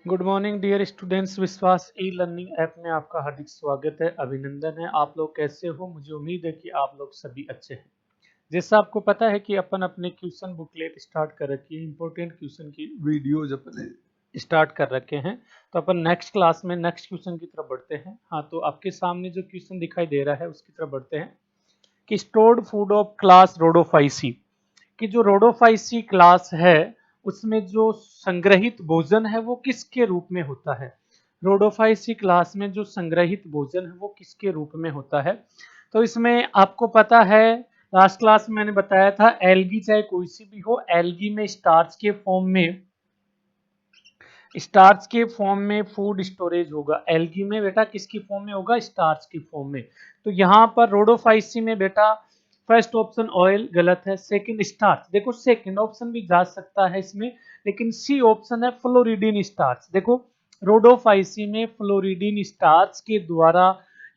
Good morning dear students. विश्वास e learning app में आपका हार्दिक स्वागत है, अभिनंदन है। आप लोग कैसे हो? मुझे उम्मीद है कि आप लोग सभी अच्छे हैं। जैसा आपको पता है कि अपन अपने क्वेश्चन बुकलेट स्टार्ट कर रखी है, इंपॉर्टेंट क्वेश्चन की वीडियोज अपन स्टार्ट कर रखे हैं। तो अपन नेक्स्ट क्लास में नेक्स्ट क्वेश्चन की तरफ बढ़ते हैं। हाँ, तो आपके सामने जो क्वेश्चन दिखाई दे रहा है उसकी तरफ बढ़ते हैं कि stored food of class Rhodophyceae, कि जो रोडोफाइसी क्लास है उसमें जो संग्रहित भोजन है वो किसके रूप में होता है। रोडोफाइसी क्लास में जो संग्रहित भोजन है वो किसके रूप में होता है। तो इसमें आपको पता है, लास्ट क्लास में मैंने बताया था, एल्गी चाहे कोई सी भी हो, एल्गी में स्टार्च के फॉर्म में फूड स्टोरेज होगा। एल्गी में बेटा किसकी फॉर्म में होगा? स्टार्च की फॉर्म में। तो यहाँ पर रोडोफाइसी में बेटा फर्स्ट ऑप्शन ऑयल गलत है, सेकंड स्टार्च। देखो सेकंड ऑप्शन भी जा सकता है इसमें, लेकिन सी ऑप्शन है फ्लोरिडीन स्टार्च। देखो रोडोफाइसी में फ्लोरिडीन स्टार्च के द्वारा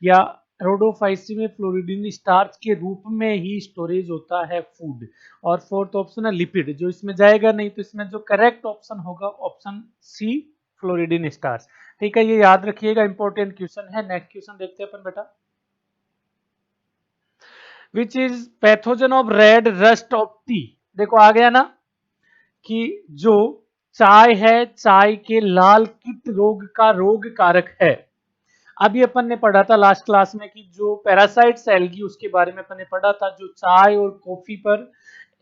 या रोडोफाइसी में फ्लोरिडीन स्टार्च के रूप में ही स्टोरेज होता है फूड। और फोर्थ ऑप्शन है लिपिड, जो इसमें जाएगा नहीं। तो इसमें जो करेक्ट ऑप्शन होगा ऑप्शन सी, फ्लोरिडीन स्टार्च। ठीक है, ये याद रखिएगा, इंपॉर्टेंट क्वेश्चन है। नेक्स्ट क्वेश्चन देखते हैं अपन बेटा। Which is pathogen of red rust of T. देखो आ गया ना कि जो चाय है, चाय के लाल कीट रोग का रोग कारक है। अभी अपन ने पढ़ा था लास्ट क्लास में कि जो पैरासाइट्स एल्गी उसके बारे में अपन ने पढ़ा था, जो चाय और कॉफी पर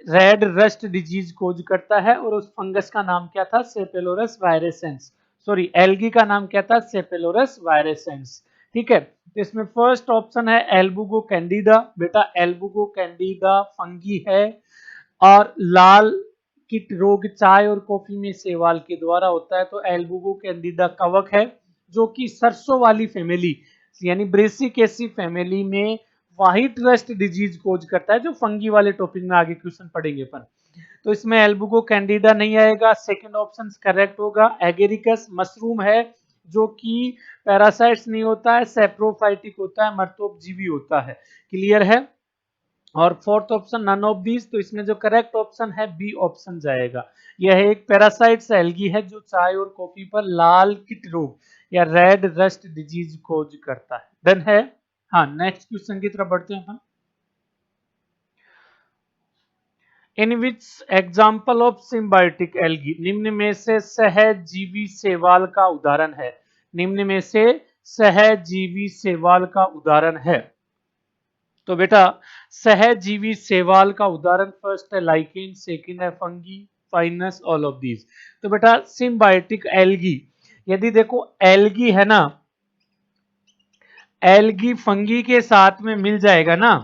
रेड रस्ट डिजीज खोज करता है। और उस फंगस का नाम क्या था? सेपेलोरस वायरेसेंस। सॉरी, एल्गी का नाम क्या था? सेपेलोरस वायरेसेंस। ठीक है, तो इसमें फर्स्ट ऑप्शन है एल्बुगो कैंडिडा। बेटा एल्बुगो कैंडिडा फंगी है और लाल कीट रोग चाय और कॉफी में शैवाल के द्वारा होता है। तो एल्बुगो कैंडिडा कवक है जो कि सरसों वाली फैमिली यानी ब्रेसिकेसी फैमिली में व्हाइट रस्ट डिजीज खोज करता है, जो फंगी वाले टॉपिक में आगे क्वेश्चन पढ़ेंगे अपन। तो इसमें एल्बुगो कैंडिडा नहीं आएगा, सेकंड ऑप्शन करेक्ट होगा। एगेरिकस मशरूम है जो कि पैरासाइट्स नहीं होता है, सेप्रोफाइटिक होता है, मर्तोपजीवी होता है। क्लियर है? और fourth option none of these. तो इसमें जो करेक्ट ऑप्शन है बी ऑप्शन जाएगा। यह एक पैरासाइट्स एल्गी है जो चाय और कॉफी पर लाल कीट रोग या रेड रस्ट डिजीज खोज करता है। डन है? हाँ, नेक्स्ट क्वेश्चन की तरफ बढ़ते हैं अपन। In which example of symbiotic algae, निम्न में से सहजीवी शैवाल का उदाहरण है। निम्न में से सहजीवी शैवाल का उदाहरण है। तो बेटा सहजीवी शैवाल का उदाहरण फर्स्ट है लाइकेन, सेकंड है fungi, fineness, all of these. तो बेटा सिम्बायोटिक एल्गी, यदि देखो एल्गी है ना, एल्गी फंगी के साथ में मिल जाएगा ना,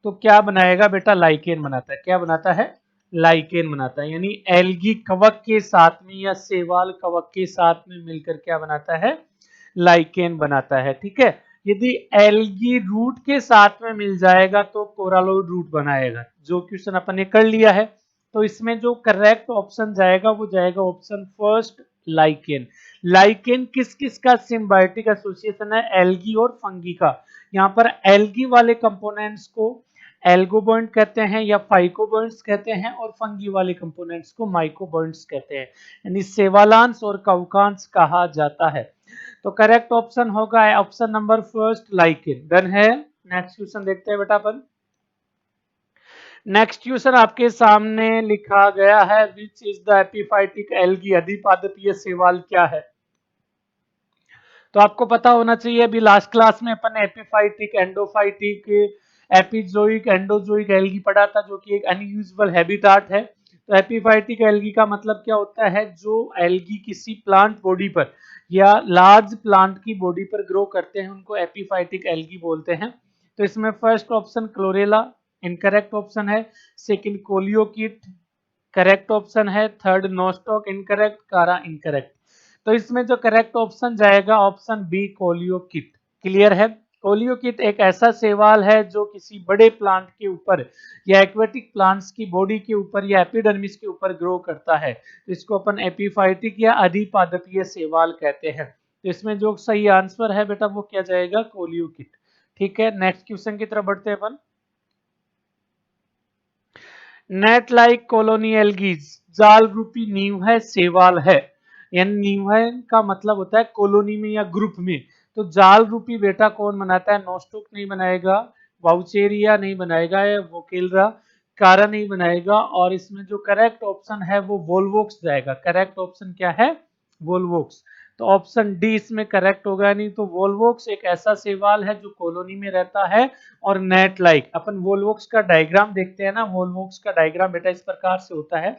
तो क्या बनाएगा बेटा? लाइकेन बनाता है। क्या बनाता है? लाइकेन बनाता है। यानी एल्गी कवक के साथ में या शैवाल कवक के साथ में मिलकर क्या बनाता है? लाइकेन बनाता है। ठीक है, यदि एल्गी रूट के साथ में मिल जाएगा तो कोरालोइड रूट बनाएगा, जो क्वेश्चन अपन ने कर लिया है। तो इसमें जो करेक्ट ऑप्शन जाएगा वो जाएगा ऑप्शन फर्स्ट, लाइकेन। लाइकेन किस किस का सिम्बायोटिक एसोसिएशन है? एल्गी और फंगी का। यहाँ पर एल्गी वाले कंपोनेंट्स को एल्गोबॉन्ड कहते हैं या फाइकोबॉन्ड्स कहते हैं, और फंगी वाले कंपोनेंट्स को माइकोबॉन्ड्स कहते हैं, यानी सेवालांस और कवकांस कहा जाता है। तो करेक्ट ऑप्शन होगा option number first, lichen. Done है? नेक्स्ट क्वेश्चन देखते हैं बेटा अपन। नेक्स्ट क्वेश्चन आपके सामने लिखा गया है, which is the epiphytic algae, अधिपादपीय शैवाल क्या है? तो आपको पता होना चाहिए, अभी लास्ट क्लास में अपन epiphytic, endophytic, epizoic, endozoic algae पढ़ा था, जो कि एक अनयूजुअल हैबिटाट है। तो एपिफाइटिक एल्गी का मतलब क्या होता है? जो एल्गी किसी प्लांट बॉडी पर या लार्ज प्लांट की बॉडी पर ग्रो करते हैं उनको एपिफाइटिक एल्गी बोलते हैं। तो इसमें first option chlorella incorrect option है, सेकंड कोलियोकिट करेक्ट ऑप्शन है, थर्ड नोस्टॉक इनकरेक्ट, कारा इनकरेक्ट। तो इसमें जो करेक्ट ऑप्शन जाएगा ऑप्शन बी, कोलियोकिट। क्लियर है? कोलियोकिट एक ऐसा शैवाल है जो किसी बड़े प्लांट के ऊपर या एक्वेटिक प्लांट्स की बॉडी के ऊपर या एपिडर्मिस के ऊपर ग्रो करता है। तो इसको अपन एपिफाइटिक या अधिपादपीय शैवाल कहते हैं। तो इसमें जो सही आंसर है बेटा वो क्या जाएगा? कोलियोकिट। ठीक है, नेक्स्ट क्वेश्चन की तरफ बढ़ते हैं अपन। नेट लाइक कॉलोनी एल्गीज, जाल रूपी नींव है, शैवाल है। यानी निमय का मतलब होता है कॉलोनी में या ग्रुप में। तो जाल रूपी बेटा कौन बनाता है? नोस्टुक नहीं बनाएगा, वाउचेरिया नहीं बनाएगा, या वोकेलरा कारा नहीं बनाएगा, और इसमें जो करेक्ट ऑप्शन है वो वोल्वोक्स जाएगा। करेक्ट ऑप्शन क्या है? वोल्वोक्स। तो ऑप्शन डी इसमें करेक्ट होगा। नहीं तो वोल्वोक्स एक ऐसा शैवाल है जो कॉलोनी में रहता है और नेट लाइक। अपन वोल्वोक्स का डायग्राम देखते हैं ना, वोल्वोक्स का डायग्राम बेटा इस प्रकार से होता है।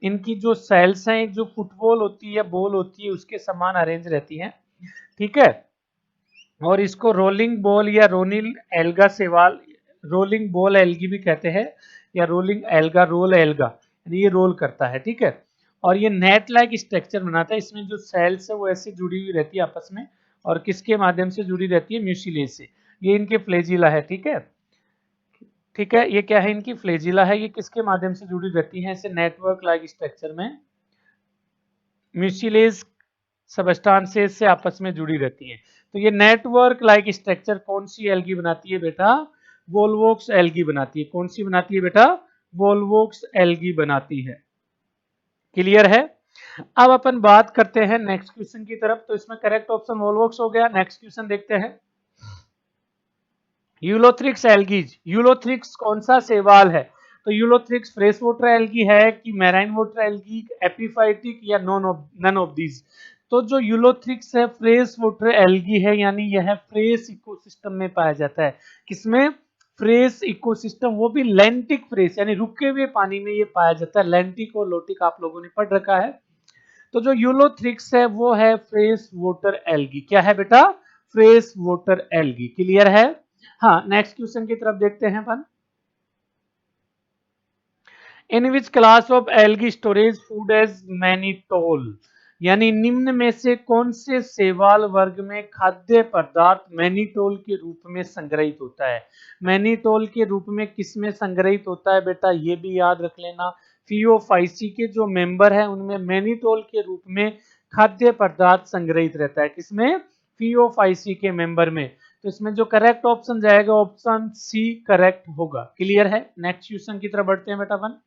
इनकी जो सेल्स हैं, एक जो फुटबॉल होती है, बॉल होती है, उसके समान अरेंज रहती हैं, ठीक है। और इसको रोलिंग बॉल या रोनिल एल्गा शैवाल, रोलिंग बॉल एल्गी भी कहते हैं, या रोलिंग एल्गा, रोल एल्गा, ये रोल करता है, ठीक है। और ये नेट लाइक स्ट्रक्चर बनाता है। इसमें जो सेल्स है वो ऐसे जुड़ी हुई रहती है आपस में, और किसके माध्यम से जुड़ी रहती है? म्यूसिलेज से। ये इनके फ्लेजिला है, ठीक है। ठीक है, ये क्या है? इनकी फ्लेजिला है। ये किसके माध्यम से जुड़ी रहती है? ऐसे नेटवर्क लाइक स्ट्रक्चर में म्यूसिलेज सबस्टांसेस से आपस में जुड़ी रहती है। तो ये नेटवर्क लाइक स्ट्रक्चर कौन सी एल्गी बनाती है बेटा? वोल्वोक्स एल्गी बनाती है। कौन सी बनाती है बेटा? वोल्वोक्स एल्गी बनाती है। क्लियर है? अब अपन बात करते हैं नेक्स्ट क्वेश्चन की तरफ। तो इसमें करेक्ट ऑप्शन वोल्वोक्स हो गया। नेक्स्ट क्वेश्चन देखते हैं। यूलोथ्रिक्स एल्गीज, यूलोथ्रिक्स कौन सा शैवाल है? तो यूलोथ्रिक्स फ्रेश वाटर एल्गी है कि मैराइन वाटर एल्गी, एपिफाइटिक, या नन ऑफ दीज? तो जो यूलोथ्रिक्स है फ्रेश वाटर एल्गी है, यानी यह फ्रेश इकोसिस्टम में पाया जाता है। किसमें? फ्रेश इकोसिस्टम, वो भी लैंटिक फ्रेश, यानी रुके हुए पानी में ये पाया जाता है। लैंटिक और लोटिक आप लोगों ने पढ़ रखा है। तो जो यूलोथ्रिक्स है वो है फ्रेश वाटर एल्गी। क्या है बेटा? Fresh water algae. क्लियर है? हाँ, नेक्स्ट क्वेश्चन की तरफ देखते हैं अपन। In which class of algae storage food as mannitol, यानी निम्न में से कौन से शैवाल वर्ग में खाद्य पदार्थ मैनीटोल के रूप में संग्रहित होता है? मैनीटोल के रूप में किस में संग्रहित होता है बेटा? ये भी याद रख लेना। फियोफाइसी के जो मेंबर है उनमें मैनीटोल के रूप में खाद्य पदार्थ संग्रहित रहता है। किसमें? फियोफाइसी के मेंबर में। तो इसमें जो करेक्ट ऑप्शन जाएगा ऑप्शन सी करेक्ट होगा। क्लियर है? नेक्स्ट क्वेश्चन की तरफ बढ़ते हैं बेटा अपन।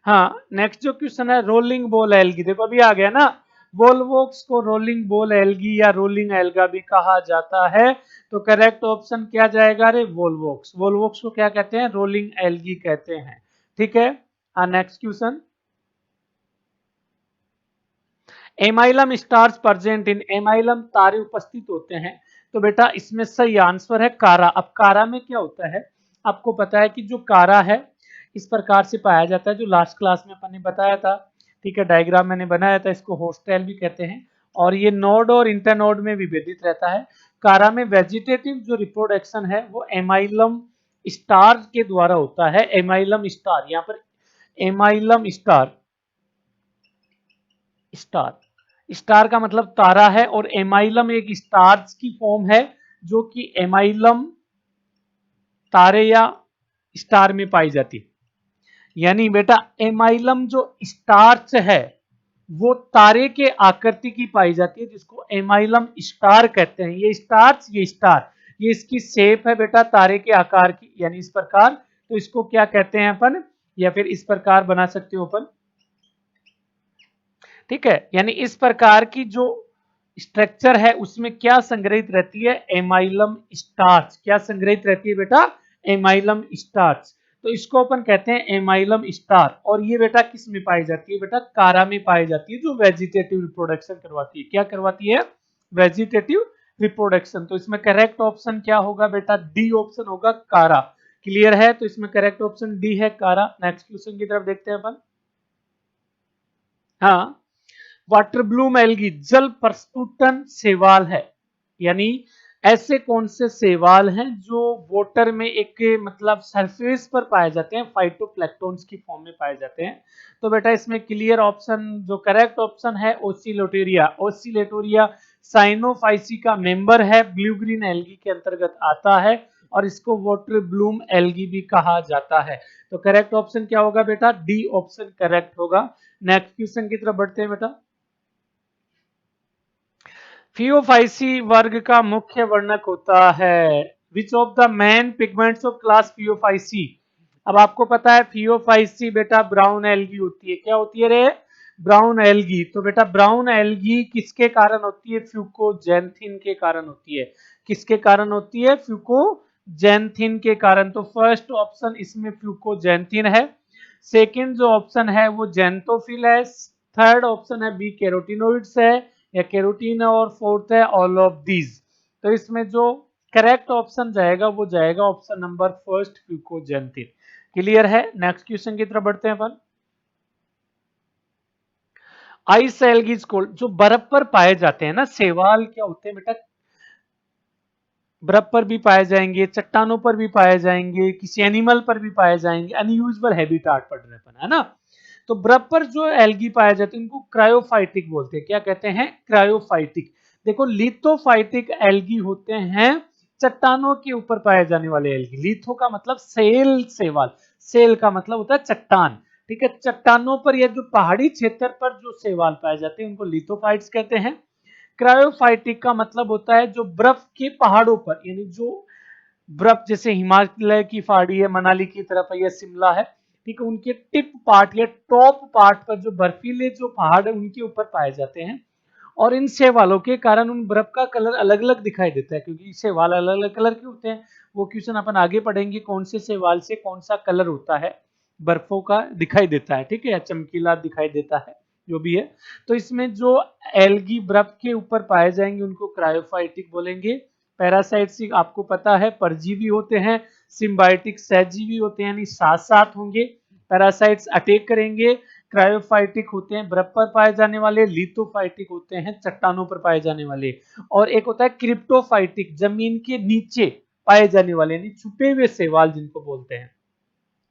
हाँ, नेक्स्ट जो क्वेश्चन है रोलिंग बॉल एल्गी, देखो अभी आ गया ना। वोल्वोक्स को रोलिंग बॉल एल्गी या रोलिंग एल्गा भी कहा जाता है। तो करेक्ट ऑप्शन क्या जाएगा? रे वोल्वोक्स। वोल्वोक्स को क्या कहते हैं? रोलिंग एल्गी कहते हैं, ठीक है। हाँ, next question. Amylum stars present in, एमाइलम तारे उपस्थित होते हैं। तो बेटा इसमें सही आंसर है कारा। अब कारा में क्या होता है? आपको पता है कि जो कारा है इस प्रकार से पाया जाता है, जो लास्ट क्लास में अपन ने बताया था, ठीक है। डायग्राम मैंने बनाया था, इसको होस्टेल भी कहते हैं, और ये नोड और इंटरनोड में विभेदित रहता है। कारा में वेजिटेटिव जो रिप्रोडक्शन है वो एमाइलम स्टार के द्वारा होता है। एमाइलम स्टार, यहाँ पर एमाइलम स्टार, स्टार, स्टार का मतलब तारा है, और एमाइलम एक स्टार्स की फॉर्म है जो कि एमाइलम तारे या स्टार में पाई जाती है। यानी बेटा एमाइलम जो स्टार्च है वो तारे के आकृति की पाई जाती है, जिसको एमाइलम स्टार कहते हैं। ये स्टार्च, ये स्टार, ये इसकी शेप है बेटा तारे के आकार की, यानी इस प्रकार। तो इसको क्या कहते हैं अपन? या फिर इस प्रकार बना सकते हो अपन, ठीक है। यानी इस प्रकार की जो स्ट्रक्चर है उसमें क्या संग्रहित रहती है? Amylum starch. क्या संग्रहित रहती है बेटा? Amylum starch. तो इसको अपन कहते हैं एमाइलम स्टार। और ये बेटा किस में पाई जाती है? बेटा कारा में पाई जाती है, जो वेजिटेटिव रिप्रोडक्शन करवाती है। क्या करवाती है? Vegetative reproduction. तो इसमें करेक्ट ऑप्शन क्या होगा बेटा? डी ऑप्शन होगा, कारा। क्लियर है? तो इसमें करेक्ट ऑप्शन डी है, कारा। नेक्स्ट क्वेश्चन की तरफ देखते हैं अपन। हाँ, वाटर ब्लूम एल्गी जल प्रस्फुटन शैवाल है, यानी ऐसे कौन से शैवाल हैं जो वाटर में एक मतलब सरफेस पर पाए जाते हैं, फाइटोप्लैंक्टन्स की फॉर्म में पाए जाते हैं। तो बेटा इसमें क्लियर ऑप्शन जो करेक्ट ऑप्शन है ओसिलेटोरिया। ओसिलेटोरिया साइनोफाइसी का मेंबर है, ब्लू ग्रीन एल्गी के अंतर्गत आता है, और इसको वाटर ब्लूम एल्गी भी कहा जाता है। तो करेक्ट ऑप्शन क्या होगा बेटा? डी ऑप्शन करेक्ट होगा। नेक्स्ट क्वेश्चन की तरफ बढ़ते हैं बेटा। फियोफाइसी वर्ग का मुख्य वर्णक होता है। Which of the main pigments of class Phaeophyceae? अब आपको पता है फियोफाइसी बेटा ब्राउन एल्गी होती है। क्या होती है रे? ब्राउन एल्गी, तो बेटा ब्राउन एल्गी किसके कारण होती है? फ्यूकोजेंथिन के कारण होती है। किसके कारण होती है? फ्यूकोजेंथिन के कारण। तो फर्स्ट ऑप्शन इसमें फ्यूकोजेंथिन है, सेकंड जो ऑप्शन है वो जेंथोफिल है, थर्ड ऑप्शन है बी कैरोटिनोइड्स है या कैरोटीन है, और फोर्थ है ऑल ऑफ दीज। तो इसमें जो करेक्ट ऑप्शन जाएगा वो जाएगा option number first, fucoxanthin. Clear है? नेक्स्ट क्वेश्चन की तरफ बढ़ते हैं अपन। आइस एल्गीज कोल्ड, जो बर्फ पर पाए जाते हैं ना, शैवाल क्या होते हैं बेटा? बर्फ पर भी पाए जाएंगे, चट्टानों पर भी पाए जाएंगे, किसी एनिमल पर भी पाए जाएंगे, अनयूजुअल हैबिटाट पढ़ रहे अपन, है ना। तो बर्फ पर जो एल्गी पाए जाते हैं उनको क्रायोफाइटिक बोलते हैं। क्या कहते हैं? क्रायोफाइटिक। देखो लिथोफाइटिक एल्गी होते हैं चट्टानों के ऊपर पाए जाने वाले एल्गी। लिथो का मतलब सेल, सेवाल, सेल का मतलब होता है चट्टान। ठीक है, चट्टानों पर या जो पहाड़ी क्षेत्र पर जो शैवाल पाए जाते हैं उनको लिथोफाइट्स कहते हैं। क्रायोफाइटिक का मतलब होता है जो बर्फ के पहाड़ों पर, यानी जो बर्फ जैसे हिमालय की पहाड़ी है, मनाली की तरफ है या शिमला है, ठीक है, उनके टिप पार्ट या टॉप पार्ट पर जो बर्फीले जो पहाड़ है उनके ऊपर पाए जाते हैं। और इन शैवालों के कारण उन बर्फ का कलर अलग अलग दिखाई देता है, क्योंकि शैवाल अलग अलग कलर के होते हैं। वो क्वेश्चन अपन आगे पढ़ेंगे, कौन से शैवाल से कौन सा कलर होता है बर्फों का दिखाई देता है, ठीक है, या चमकीला दिखाई देता है, जो भी है। तो इसमें जो एल्गी बर्फ के ऊपर पाए जाएंगे उनको क्रायोफाइटिक बोलेंगे। पैरासाइट्स आपको पता है परजीवी होते हैं, सिम्बायोटिक सहजीवी होते हैं, यानी साथ साथ होंगे। पैरासाइट्स अटैक करेंगे, क्रायोफाइटिक होते हैं बर्फ पर पाए जाने वाले, लिथोफाइटिक होते हैं चट्टानों पर पाए जाने वाले, और एक होता है क्रिप्टोफाइटिक, जमीन के नीचे पाए जाने वाले, यानी छुपे हुए शैवाल जिनको बोलते हैं।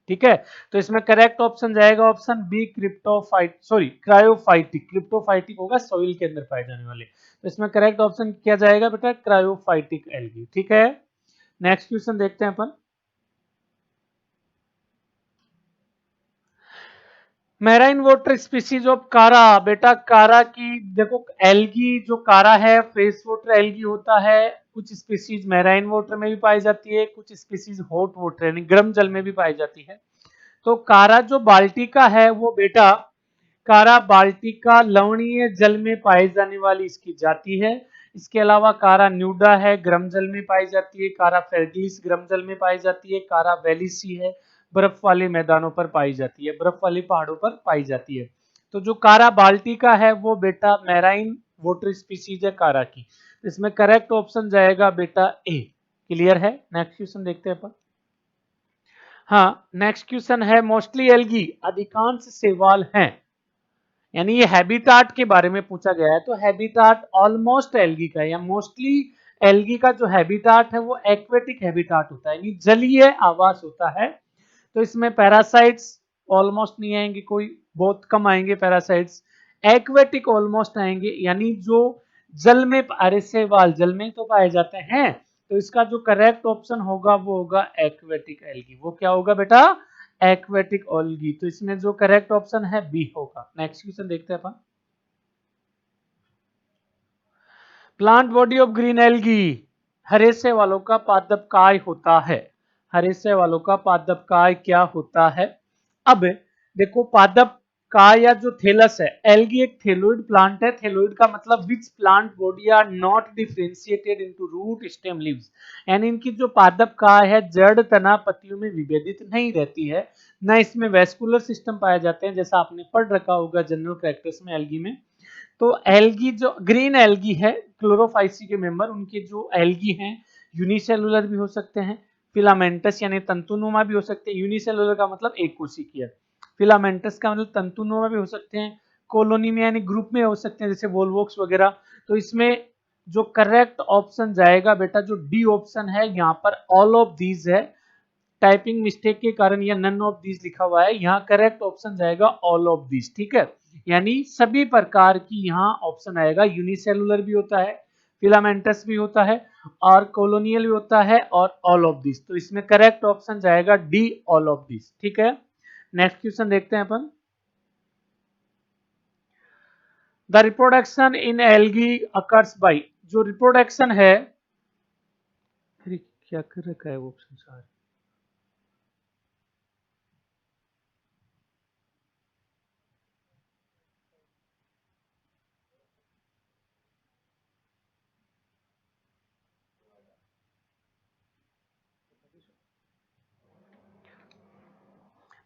ठीक है, तो इसमें करेक्ट ऑप्शन जाएगा ऑप्शन बी क्रिप्टोफाइट, सॉरी क्रायोफाइटिक। क्रिप्टोफाइटिक होगा सॉइल के अंदर पाए जाने वाले, तो इसमें करेक्ट ऑप्शन क्या जाएगा बेटा? Cryophytic algae. ठीक है, नेक्स्ट क्वेश्चन देखते हैं अपन। मैराइन वाटर स्पीसीज ऑफ कारा, बेटा कारा की देखो एल्गी जो कारा है फ्रेश वाटर एल्गी होता है, कुछ स्पीसीज मैराइन वाटर में भी पाई जाती है, कुछ स्पीसीज हॉट वाटर यानी गर्म जल में भी पाई जाती है। तो कारा जो बाल्टिका है वो बेटा कारा बाल्टिका लवणीय जल में पाई जाने वाली इसकी जाति है। इसके अलावा कारा न्यूडा है, गर्म जल में पाई जाती है। कारा फेर्टिलिस गर्म जल में पाई जाती है। कारा बेलिसी है, बर्फ वाले मैदानों पर पाई जाती है, बर्फ वाले पहाड़ों पर पाई जाती है। तो जो कारा बाल्टिका है वो बेटा मैराइन वाटर स्पीसीज है कारा की। इसमें करेक्ट ऑप्शन जाएगा बेटा ए। क्लियर है? नेक्स्ट क्वेश्चन देखते हैं अपन। हाँ, नेक्स्ट क्वेश्चन है मोस्टली एल्गी, अधिकांश शैवाल हैं, यानी ये हैबिटाट के बारे में पूछा गया है। तो हैबिटाट ऑलमोस्ट एल्गी का है या मोस्टली एल्गी का जो हैबिटाट है वो एक्वेटिक हैबिटाट होता है, यानी जलीय आवास होता है। तो इसमें पैरासाइट्स ऑलमोस्ट नहीं आएंगे, कोई बहुत कम आएंगे पैरासाइट्स। एक्वेटिक ऑलमोस्ट आएंगे, यानी जो जल में, अरे शैवाल जल में तो पाए जाते हैं। तो इसका जो करेक्ट ऑप्शन होगा वो होगा एक्वेटिक एल्गी। वो क्या होगा बेटा? Aquatic algae. तो इसमें जो करेक्ट ऑप्शन है बी होगा। नेक्स्ट क्वेश्चन देखते हैं अपन। Plant body of green algae, हरे शैवालों का पादप काय होता है। हरे शैवालों का पादप काय क्या होता है? अब देखो पादप काय या जो थैलस है, एल्गी एक थैलोइड प्लांट है। थैलोइड का मतलब which plant body are not differentiated into root stem leaves, यानी इनकी जो पादप काय है जड़ तना पत्तियों में विभेदित नहीं रहती है, न इसमें वेस्कुलर सिस्टम पाए जाते हैं, जैसा आपने पढ़ रखा होगा जनरल कैरेक्टर्स में एल्गी में। तो एल्गी जो ग्रीन एल्गी है क्लोरोफाइसी के मेंबर, उनके जो एल्गी हैं यूनिसेलुलर भी हो सकते हैं, फिलामेंटस यानी तंतुनुमा भी हो सकते हैं। यूनिसेलुलर का मतलब एक कोशिकीय, फिलामेंटस का मतलब तंतुनुमा भी हो सकते हैं, कॉलोनी में यानी ग्रुप में हो सकते हैं जैसे वोल्वोक्स वगैरह। तो इसमें जो करेक्ट ऑप्शन जाएगा बेटा जो डी ऑप्शन है, यहाँ पर ऑल ऑफ दीज है, टाइपिंग मिस्टेक के कारण यह नन ऑफ दीज लिखा हुआ है, यहाँ करेक्ट ऑप्शन जाएगा ऑल ऑफ दीज। ठीक है, यानी सभी प्रकार की यहाँ ऑप्शन आएगा। यूनिसेलुलर भी होता है, फिलामेंटस भी होता है, और कॉलोनियल भी होता है, और ऑल ऑफ दिस। तो इसमें करेक्ट ऑप्शन जाएगा डी ऑल ऑफ दिस। ठीक है, नेक्स्ट क्वेश्चन देखते हैं अपन। The reproduction in algae occurs by, जो रिप्रोडक्शन है, अरे क्या कर रखा है वो ऑप्शन सारे,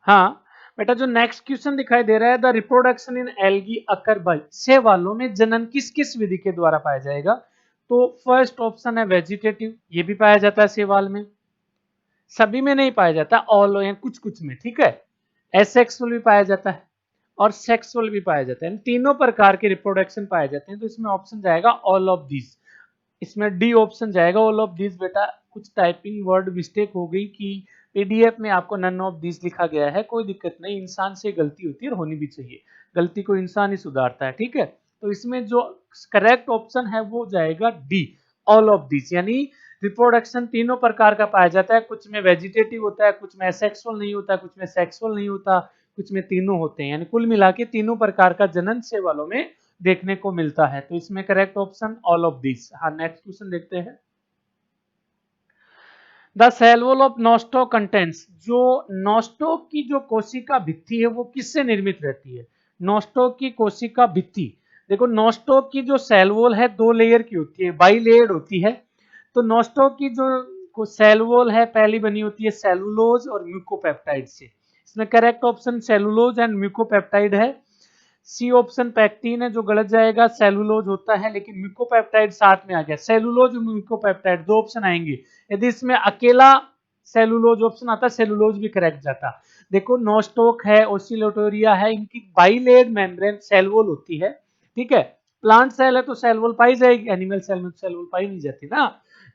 हाँ बेटा, जो नेक्स्ट क्वेश्चन दिखाई दे रहा है, the reproduction in algae occur by, शैवालों में जनन किस किस विधि के द्वारा पाया जाएगा? तो फर्स्ट ऑप्शन है वेजिटेटिव, ये भी पाया जाता है शैवाल में, सभी में नहीं पाया जाता, ऑल या कुछ कुछ में, ठीक है। एसेक्सुअल भी पाया जाता है और सेक्सुअल भी पाया जाता है, तीनों प्रकार के रिप्रोडक्शन पाए जाते हैं। तो इसमें ऑप्शन जाएगा ऑल ऑफ दिस, इसमें डी ऑप्शन जाएगा ऑल ऑफ दिस। बेटा कुछ टाइपिंग वर्ड मिस्टेक हो गई कि पीडीएफ में आपको नन ऑफ दिस लिखा गया है, कोई दिक्कत नहीं, इंसान से गलती होती है और होनी भी चाहिए, गलती को इंसान ही सुधारता है, ठीक है। तो इसमें जो करेक्ट ऑप्शन है वो जाएगा डी, ऑल ऑफ दिस, यानी रिप्रोडक्शन तीनों प्रकार का पाया जाता है, कुछ में वेजिटेटिव होता है, कुछ में सेक्सुअल नहीं होता, कुछ में सेक्सुअल नहीं होता, कुछ में तीनों होते हैं, यानी कुल मिला के तीनों प्रकार का जनन शैवालों में देखने को मिलता है। तो इसमें correct option all of this. हाँ नेक्स्ट क्वेश्चन देखते हैं। The cell wall of Nostoc contents, जो नॉस्टॉक की जो कोशिका भित्ति है वो किससे निर्मित रहती है? नॉस्टॉक की कोशिका भित्ति, देखो नॉस्टॉक की जो सेल वॉल है 2 लेयर की होती है, बाई लेयर्ड होती है। तो नॉस्टॉक की जो सेल वॉल है पहली बनी होती है सेलुलोज और म्यूकोपेप्टाइड से, इसमें correct option cellulose and mucopeptide है। सी ऑप्शन पैक्टिन है जो गलत जाएगा, सेलुलोज होता है लेकिन म्यूकोपेप्टाइड साथ में आ गया, सेलुलोज और म्यूकोपेप्टाइड 2 ऑप्शन आएंगे, यदि इसमें अकेला सेलुलोज ऑप्शन आता सेलुलोज भी करेक्ट जाता। देखो नोस्टोक है, ओसिलोटोरिया है, इनकी बाइलेड मेम्ब्रेन सेल वॉल होती है, ठीक है। प्लांट सेल है तो सेल वॉल पाई जाएगी, एनिमल सेल में सेल वॉल पाई नहीं जाती ना।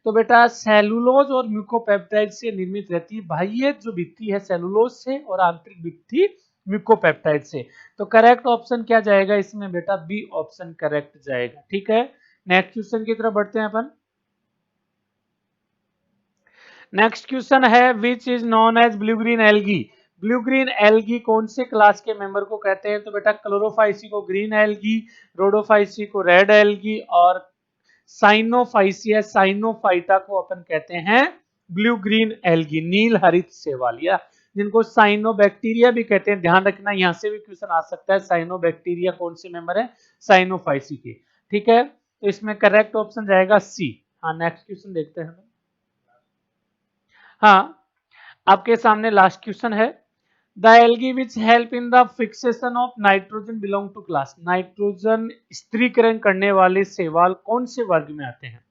तो बेटा सेलुलोज और म्यूकोपेप्टाइड से निर्मित रहती है बाह्य जो भित्ति है सेलुलोज से और आंतरिक भित्ति म्यूकोपेप्टाइड से। तो करेक्ट ऑप्शन क्या जाएगा इसमें बेटा? बी ऑप्शन करेक्ट जाएगा, ठीक है। नेक्स्ट क्वेश्चन की तरफ बढ़ते हैं अपन। नेक्स्ट क्वेश्चन है which is known as blue green algae, blue green algae कौन से क्लास के मेंबर को कहते हैं? तो बेटा क्लोरोफाइसी को ग्रीन एल्गी, रोडोफाइसी को रेड एल्गी और साइनोफाइसिया साइनोफाइटा को अपन कहते हैं ब्लू ग्रीन एल्गी, नील हरित शैवाल, या जिनको साइनोबैक्टीरिया भी कहते हैं। ध्यान रखना यहां से भी क्वेश्चन आ सकता है, साइनोबैक्टीरिया कौन से मेंबर है? साइनोफाइसी के, ठीक है। तो इसमें करेक्ट ऑप्शन जाएगा सी। हाँ नेक्स्ट क्वेश्चन देखते हैं। हाँ आपके सामने लास्ट क्वेश्चन है, the algae which help in the fixation of nitrogen belong to class, nitrogen स्त्रीकरण करने वाले शैवाल कौन से वर्ग में आते हैं?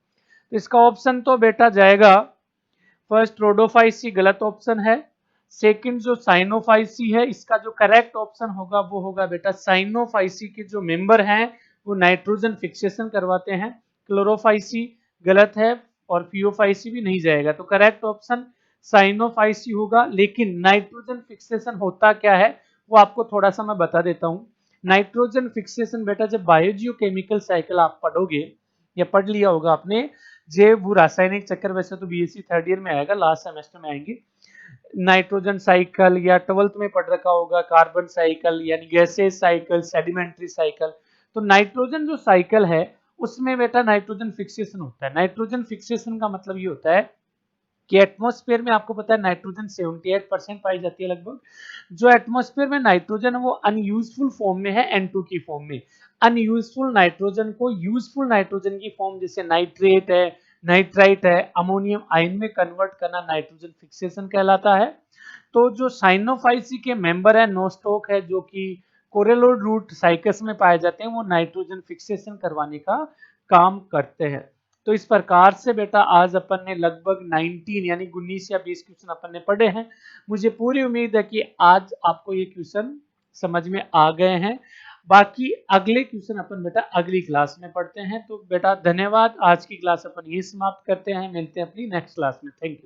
तो इसका ऑप्शन तो बेटा जाएगा फर्स्ट रोडोफाइसी, गलत ऑप्शन है। सेकंड जो साइनोफाइसी है, इसका जो करेक्ट ऑप्शन होगा वो होगा बेटा साइनोफाइसी के जो मेंबर हैं वो नाइट्रोजन फिक्सेशन करवाते हैं। क्लोरोफाइसी गलत है और फियोफाइसी भी नहीं जाएगा, तो करेक्ट ऑप्शन साइनोफाइसी होगा। लेकिन नाइट्रोजन फिक्सेशन होता क्या है वो आपको थोड़ा सा मैं बता देता हूं। नाइट्रोजन फिक्सेशन बेटा जब बायोजियोकेमिकल साइकिल आप पढ़ोगे या पढ़ लिया होगा आपने, जैव रासायनिक चक्कर, वैसे तो बीएससी थर्ड ईयर में आएगा, लास्ट सेमेस्टर में आएंगे, नाइट्रोजन साइकिल या 12th में पढ़ रखा होगा, कार्बन साइकिल यानी गैसेस साइकिल, सेडिमेंट्री साइकिल। तो नाइट्रोजन जो साइकिल है उसमें बेटा नाइट्रोजन फिक्सेशन होता है। नाइट्रोजन फिक्सेशन का मतलब ये होता है कि एटमॉस्फेयर में आपको पता है नाइट्रोजन 78% पाई जाती है लगभग। जो एटमॉस्फेयर में नाइट्रोजन है वो अनयूजफुल फॉर्म में है, N2 की फॉर्म में। अनयूजफुल नाइट्रोजन को यूजफुल नाइट्रोजन की फॉर्म जैसे नाइट्रेट है, नाइट्राइट है, अमोनियम आयन में कन्वर्ट करना नाइट्रोजन फिक्सेशन कहलाता है। तो जो साइनोफाइसी के मेंबर है नोस्टोक है जो कि कोरेलोड रूट साइकस में पाए जाते हैं, वो नाइट्रोजन फिक्सेशन करवाने का काम करते हैं। तो इस प्रकार से बेटा आज अपन ने लगभग 19 यानी 19 या 20 क्वेश्चन अपन ने पढ़े हैं। मुझे पूरी उम्मीद है कि आज आपको ये क्वेश्चन समझ में आ गए हैं। बाकी अगले क्वेश्चन अपन बेटा अगली क्लास में पढ़ते हैं। तो बेटा धन्यवाद, आज की क्लास अपन ये समाप्त करते हैं, मिलते हैं अपनी नेक्स्ट क्लास में। Thank you.